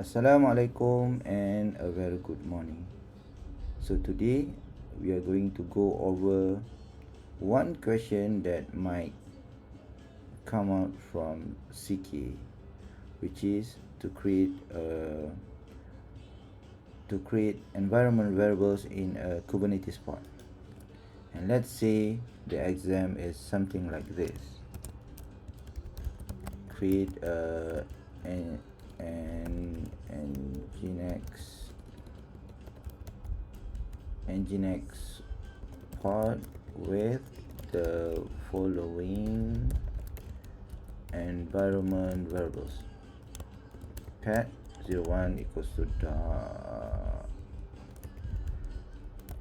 Assalamualaikum and a very good morning. So today we are going to go over one question that might come out from CKA, which is to create environment variables in a Kubernetes pod. And let's say the exam is something like this: create an Nginx pod with the following environment variables. pad01 equals to dot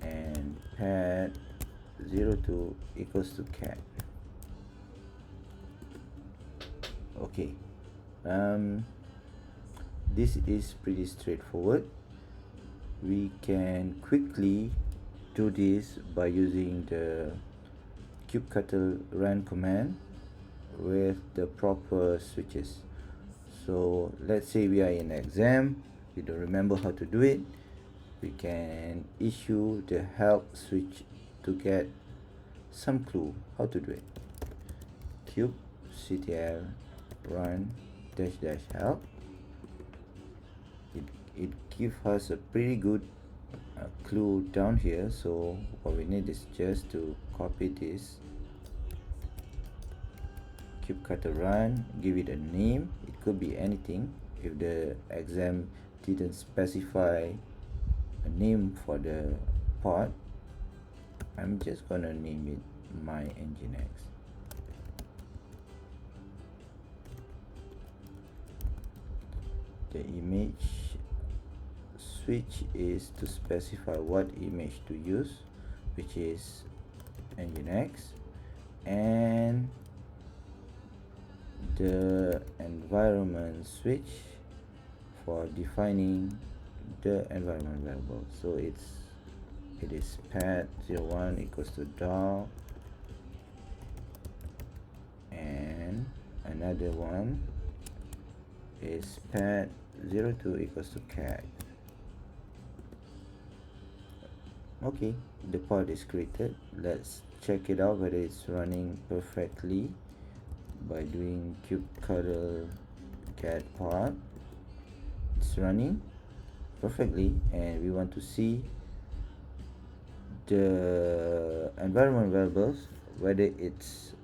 and pad02 equals to cat. Okay, this is pretty straightforward. We can quickly do this by using the kubectl run command with the proper switches. So let's say we are in an exam, we don't remember how to do it, we can issue the help switch to get some clue how to do it. kubectl run -- help. It gives us a pretty good clue down here, so what we need is just to copy this kubectl run, give it a name. It could be anything. If the exam didn't specify a name for the pod, I'm just gonna name it my Nginx. The image switch is to specify what image to use, which is Nginx, and the environment switch for defining the environment variable. So it is pad01 equals to dog, and another one is pad02 equals to cat. Okay, the pod is created. Let's check it out whether it's running perfectly by doing kubectl cat pod. It's running perfectly, and we want to see the environment variables, whether it's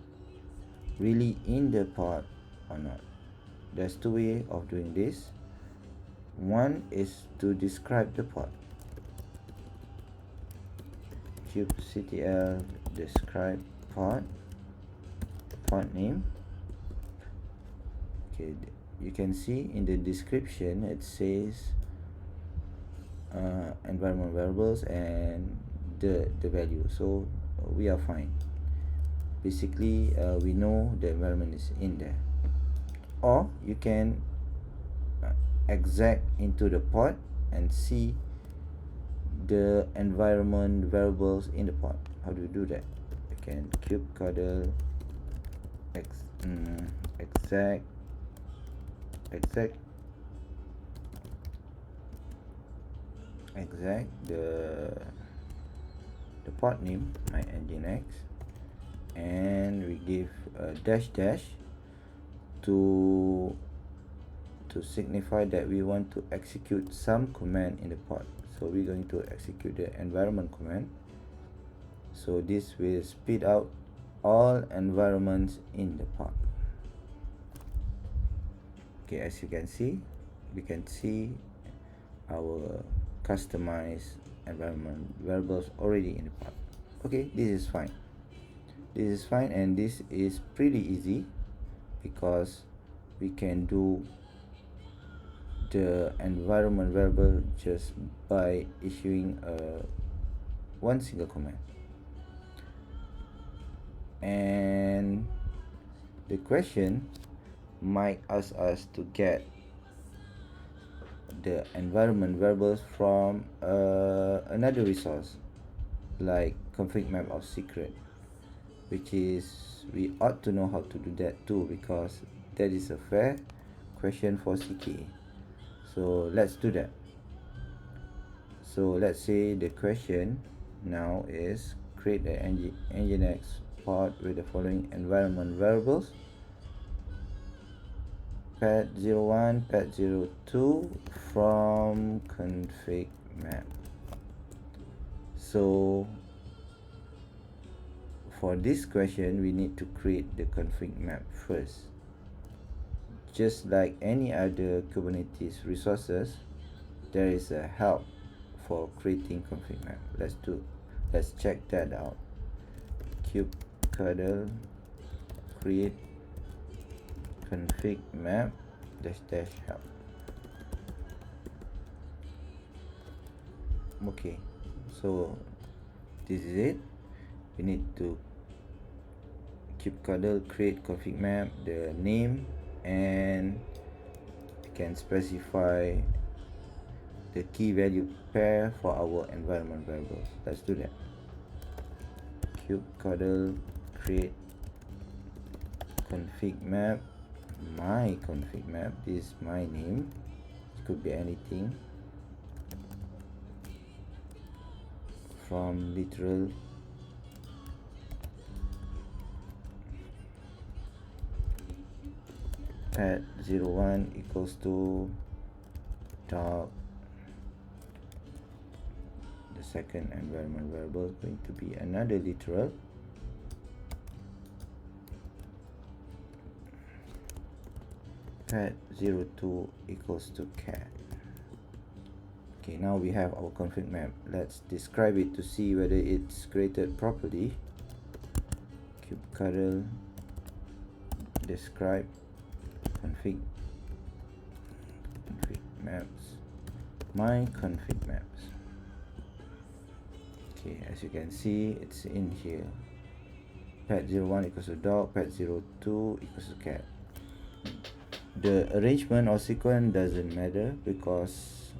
really in the pod or not. There's two ways of doing this. One is to describe the pod. kubectl describe pod name. Okay, you can see in the description it says environment variables and the value, so we are fine. Basically we know the environment is in there. Or you can exec into the pod and see the environment variables in the pod. How do we do that? We can kubectl exec the pod name my Nginx, and we give a -- to signify that we want to execute some command in the pod. So we're going to execute the environment command. So this will spit out all environments in the pod. Okay, as you can see, we can see our customized environment variables already in the pod. Okay, this is fine. And this is pretty easy because we can do the environment variable just by issuing one single command. And the question might ask us to get the environment variables from another resource like configmap of secret, which is we ought to know how to do that too, because that is a fair question for CKA. So let's do that. So let's say the question now is create an Nginx pod with the following environment variables: pet01, pet02 from configmap. So for this question, we need to create the config map first. Just like any other Kubernetes resources, there is a help for creating config map. Let's check that out. kubectl create config map -- help. Okay, so this is it. We need to kubectl create config map, the name, and we can specify the key value pair for our environment variables. Let's do that. kubectl create config map, my config map. This is my name. It could be anything from literal pet01 equals to dog. The second environment variable is going to be another literal pet02 equals to cat. Okay, now we have our config map. Let's describe it to see whether it's created properly. kubectl describe config maps, my config maps. Okay, as you can see, it's in here. pet01 equals to dog, pet02 equals to cat. The arrangement or sequence doesn't matter, because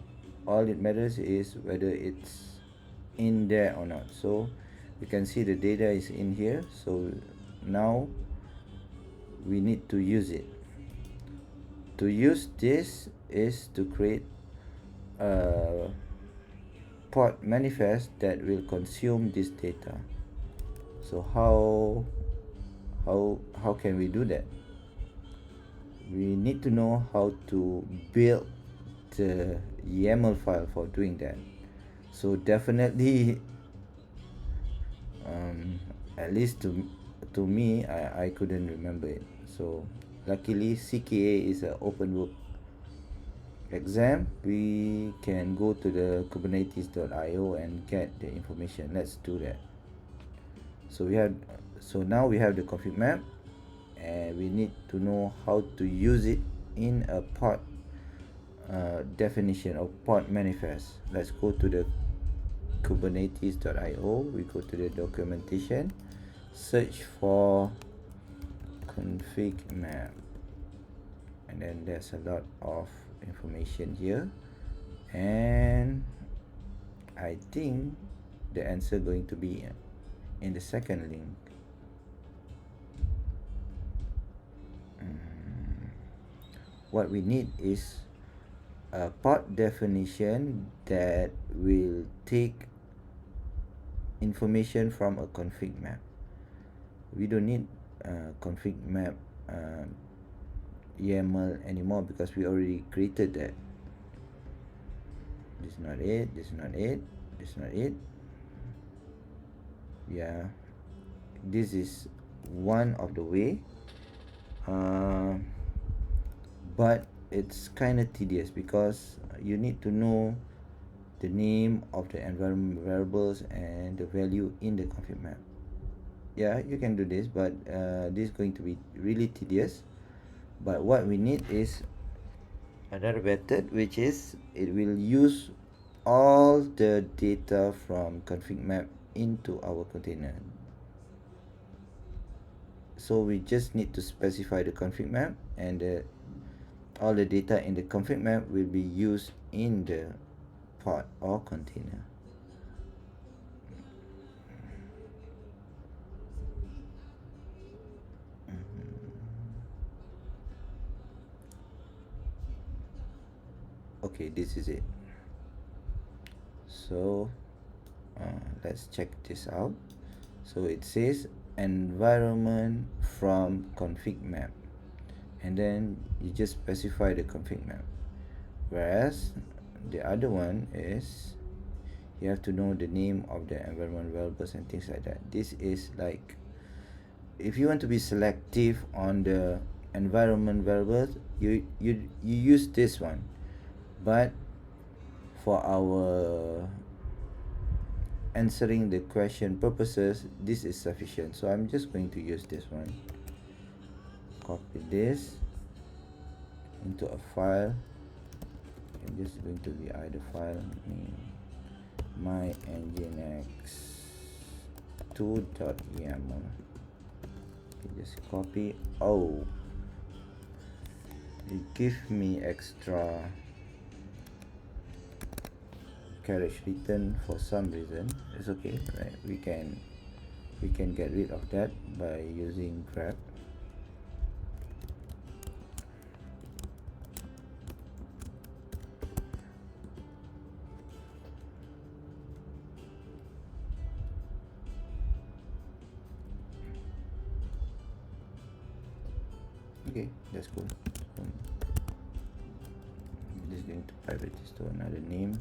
all it matters is whether it's in there or not. So you can see the data is in here, so now we need to use it. To use this is to create a pod manifest that will consume this data. So how can we do that? We need to know how to build the YAML file for doing that. So definitely, at least to me, I couldn't remember it. So luckily, CKA is an open book exam. We can go to the kubernetes.io and get the information. Let's do that. So now we have the config map, and we need to know how to use it in a pod definition of pod manifest. Let's go to the kubernetes.io. We go to the documentation, search for config map, and then there's a lot of information here, and I think the answer going to be in the second link. What we need is a pod definition that will take information from a config map. We don't need config map YAML anymore, because we already created that. This is not it, this is not it, this is not it. Yeah, this is one of the way, but it's kind of tedious, because you need to know the name of the environment variables and the value in the config map. Yeah, you can do this, but this is going to be really tedious. But what we need is another method, which is it will use all the data from config map into our container. So we just need to specify the config map, and all the data in the config map will be used in the pod or container. Okay, this is it. So let's check this out. So it says environment from config map, and then you just specify the config map, whereas the other one is you have to know the name of the environment variables and things like that. This is like if you want to be selective on the environment variables, you use this one, but for our answering the question purposes, this is sufficient. So I'm just going to use this one. Copy this into a file, and this is going to be either file name my nginx2.yaml. Just copy. Oh, it give me extra carriage return for some reason. It's okay, right? We can get rid of that by using grep. Okay, that's cool. I'm just going to private this to another name.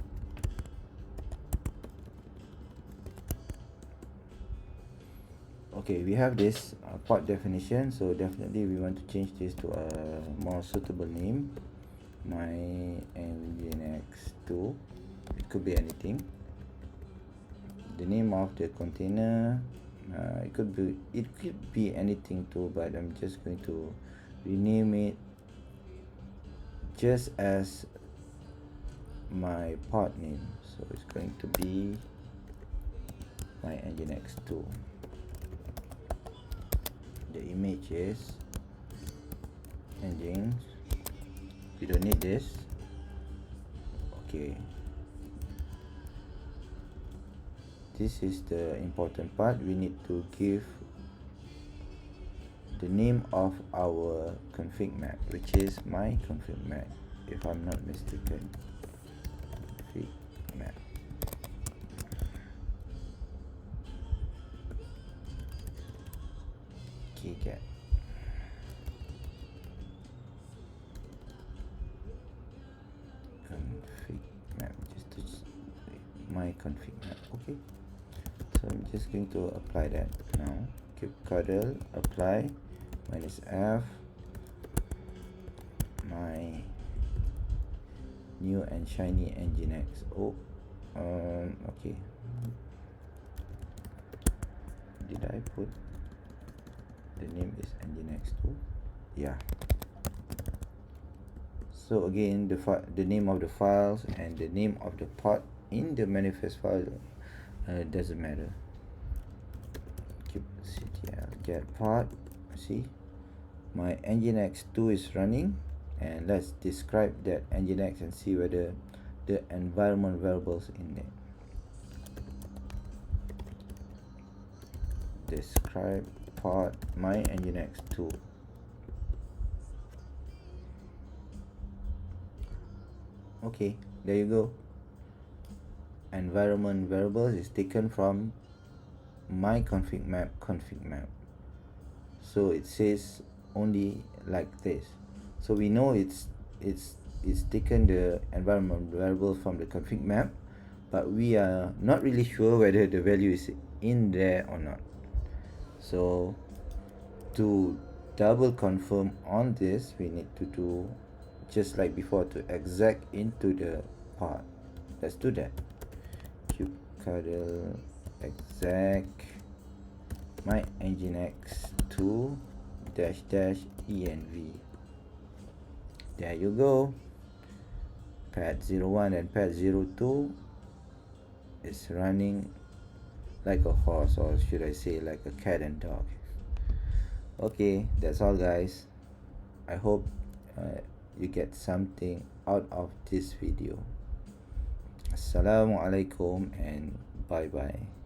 Okay, we have this port definition, so definitely we want to change this to a more suitable name. My nginx2, it could be anything. The name of the container, it could be anything too, but I'm just going to rename it just as my pod name. So it's going to be my nginx2. The image is engines. We don't need this. Okay, this is the important part. We need to give the name of our config map, which is my config map, if I'm not mistaken. Config map. K8s. Config map, my config map. Okay, so I'm just going to apply that now. kubectl apply -f my new and shiny nginx. Okay, did I put the name is nginx2? Yeah. So again, the name of the files and the name of the pod in the manifest file doesn't matter. kubectl get pod. See, my nginx2 is running, and let's describe that nginx and see whether the environment variables in it. Describe pod my nginx2. Okay, there you go. Environment variables is taken from my config map. So it says only like this. So we know it's taken the environment variable from the config map, but we are not really sure whether the value is in there or not. So to double confirm on this, we need to do just like before, to exec into the pod. Let's do that. kubectl exec my nginx2 -env. There you go. Pad 01 and pad 02 is running like a horse, or should I say like a cat and dog. Okay, that's all guys. I hope you get something out of this video. Assalamualaikum and bye bye.